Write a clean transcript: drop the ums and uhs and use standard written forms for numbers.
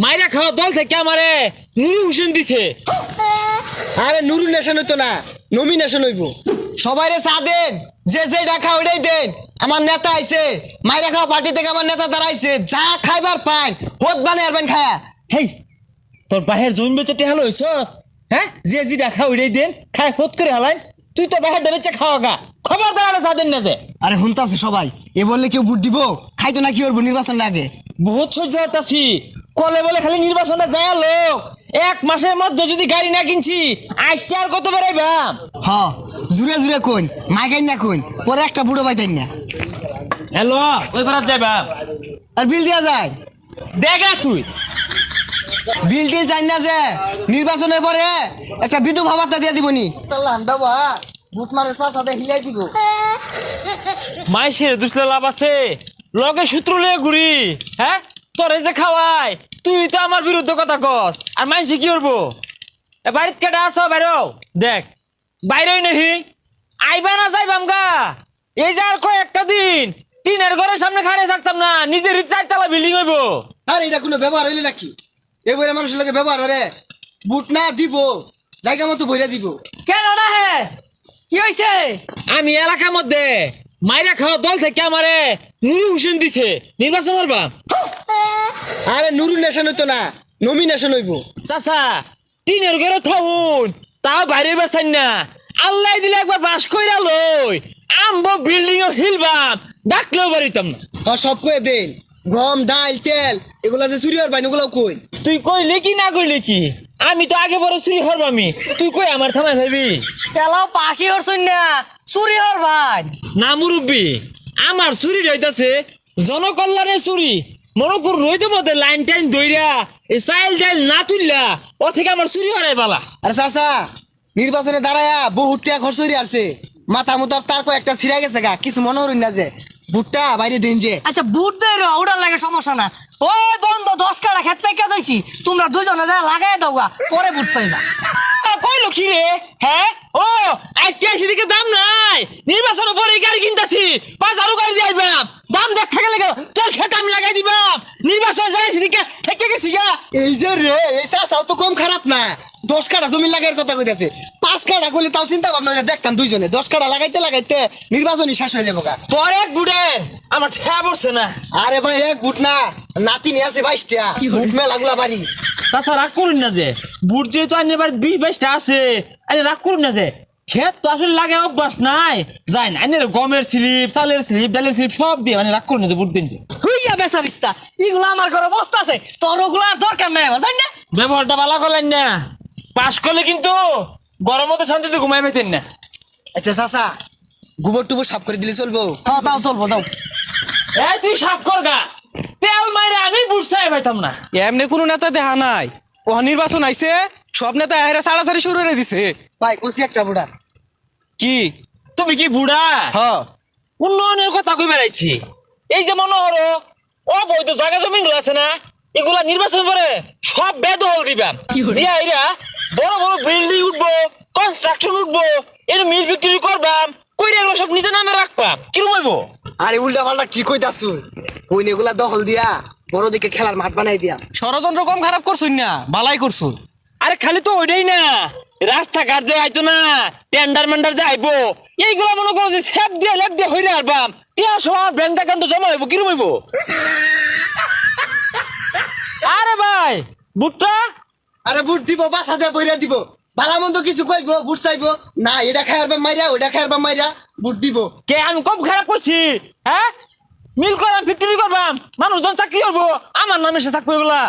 মাইরা খাওয়া দল থেকে আমারে নুরু হোসেন দিছে। আরে নুরু নেশন হইতো না, নমিনেশন হইব। সবাই রে চা দেন, যে যে ডাকা ওইটাই দেন। আমার নেতা আইছে, মাইরা খাওয়া পার্টি থেকে আমার নেতা দাঁড়াইছে। যা খাইবার পান হোদ বানে আরবেন খায়া। হেই তোর বাহের জমি বেচে টেহালো হইছস? হ্যাঁ, যে জি ডাকা ওইটাই দেন, খায় ফোট করে হালাইন। তুই তো বাহের বেচে খাওয়া গা, খবরদার আরে সাদেন না যে। আরে হুনতাছে সবাই, এ বললে কেউ ভোট দিব? খাইতো না কি করবো নির্বাচন আগে? বহুত সহ্য হতাছি, কলে বলে খালি নির্বাচনে যায় লোক। এক মাসের মধ্যে যদি গাড়ি না কিনছি আইতে আর কত বেড়াইবাম। হ জুড়ে জুড়ে কইন, মাইকাইন না কইন, পরে একটা বুড়ো পাইতেন না। হ্যালো, ওই পারাত যাইবাম। আর বিল দিয়া যায়? দেখা তুই বিল টিল চাই না যে, নির্বাচনের পরে একটা বিধবা ভাতা দিয়ে দিবনি। বাবা বুট মানুষ পাশাতে হিলাই দিব। মাইসের দুসলে লাভ আছে, লগে সূত্র লয়ে ঘুরি। হ্যাঁ, তোর এই যে খাওয়াই, তুই তো আমার বিরুদ্ধে কথা কস। আর মাইসে কি করবো? এ বাড়িত কেটে আসো বাইরেও দেখ, বাইরেই নাহি আইবা না যাইবাম গা। এই যে আর কয়েকটা দিন টিনের ঘরের সামনে খাড়িয়ে থাকতাম না, নিজের চারতলা বিল্ডিং হইব। আর এটা কোনো ব্যবহার হইলে নাকি? এবারে মানুষের লাগে ব্যবহার হরে। বুট না দিব, জায়গা মতো বইরা দিব। কেন না হে, কি হয়েছে? আমি এলাকার মধ্যে মাইরা খাওয়া দল থেকে আমারে নুরু হোসেন দিছে, নির্বাচন করবা। আরে নুরু নেশন হইতো না, নমিনেশন হইব। চাচা টিনের ঘরে থাকুন, তাও বাইরে বেছেন না। আল্লাহ দিলে একবার বাস কইরা লই আমবো বিল্ডিং ও হিলবাম, ডাকলেও বাড়িতাম না। সব কয়ে দেন, গম ডাল তেল এগুলা যে চুরি হওয়ার বাইন ওগুলাও কই। তুই কইলে কি না কইলে কি, আমি তো আগে বড় চুরি হরবামি। তুই কই আমার থামাই ভাবি তেলাও পাশি হরছুন না, চুরি হর ভাই। না মুরব্বী, আমার চুরি রইতাছে জনকল্যাণের চুরি। মনে কর রইতে মধ্যে লাইন টাইন দইরা এই চাইল টাইল না তুললা, ওর থেকে আমার চুরি হরাই বালা। আরে চাচা নির্বাচনে দাঁড়ায়া বহুত টাকা খরচ হয়ে আসছে। মাথা মতো তার একটা ছিড়া গেছে গা, কিছু মনে হরুন না যে বুটটা বাইরে দিন যে। আচ্ছা বুট দেয় ওটার লাগে সমস্যা না। ওই বন্ধ 10 কাটা খেত থেকে যাইছি, তোমরা দুজনে লাগাই দাও গা, পরে বুট পাইবা। কইলো কি রে? হ্যাঁ, ও আইতে দিকে দাম নাই, নির্বাচনের পরে গাড়ি কিনতাছি, 5,000 গাড়ি দিবাম। দাম দেখ থাকে লাগে তোর খেত আমি লাগাই দিবাম। নির্বাচন যাইছি দিকে থেকে গেছি গা। এই যে রে, এই চাচাও তো কম খারাপ না। 10 কাঠা জমি লাগাইয়ের কথা কইতাছে। 5 কাঠা করলে তাও চিন্তা ভাবনা করে দেখতাম দুইজনে। 10 কাঠা লাগাইতে লাগাইতে নির্বাচনই শেষ হয়ে যাবো গা। তোর এক বুড়ে আমার ঠেয়া পড়ছে না। আরে ভাই এক বুট না, নাতি নিয়ে আছে 22টা বুট মেলাগুলা বাড়ি। চাচা রাগ করুন না যে, বুট যেহেতু আনি এবার 20-22টা আছে, আরে রাগ করুন না যে। ক্ষেত তো আসলে লাগে অভ্যাস নাই, যাই না আইনের গমের স্লিপ, চালের স্লিপ, ডালের স্লিপ সব দিয়ে মানে রাগ করুন না যে বুট দিন যে। হইয়া বেচারিস্তা, এগুলো আমার ঘরে বস্তা আছে, তোর ওগুলো আর দরকার নাই আমার, জানি না। ব্যবহারটা ভালো করলেন না, পাশ করলে কিন্তু গরম মতো শান্তিতে ঘুমাই পেতেন না। আচ্ছা চাচা গোবর টুবর সাফ করে দিলে চলবো? হ্যাঁ তাও চলবো, যাও। এই তুই সাফ কর গা, তেল মাইরে আমি বুট চাই পাইতাম না। এমনি কোনো নেতা দেখা নাই, ও নির্বাচন আইছে সব নেতা এরা সাড়াসাড়ি শুরু করে দিছে। ভাই কইছি একটা বুড়া। কি তুমি কি বুড়া? হ উন্নয়নের কথা কই বেড়াইছি। এই যে মনে হলো অবৈধ জায়গা জমি গুলো আছে না, এগুলা নির্বাচন করে সব বেদখল দিবাম। দিয়া এরা বড় বড় বিল্ডিং উঠবো, কনস্ট্রাকশন উঠবো, এর মিল বিক্রি করবাম, কইরা এগুলো সব নিজের নামে রাখবাম। কিরম হইব? আরে উল্টা পাল্টা কি কইতাছু? কইন এগুলা দখল দিয়া বড় দিকে খেলার মাঠ বানাই দিয়া। ষড়যন্ত্র কম খারাপ করছুন না, বালাই করছুন। আরে খালি তো ওইটাই না, রাস্তাঘাট যে আইতো না, টেন্ডার মেন্ডার যে আইবো, এইগুলা মনে করো যে সেপ দিয়ে লেপ দিয়ে হইরে আরবাম। টিয়া সব ব্যাংক অ্যাকাউন্ট জমা হইব, কিরম হইব? আরে ভাই বুটটা আরে বুট দিব, বাসা দিয়ে বইরা দিব। ভালা মন্দ কিছু কইবো, বুট চাইবো না, এটা খায়ারবা মাইরা ওইটা খায়ারবা মাইরা বুট দিব। কে আমি কম খারাপ করছি? হ্যাঁ, মিল করবাম, ফ্যাক্টরি করবাম, মানুষজন চাকরি করবো, আমার নামে সে থাকবো এগুলা।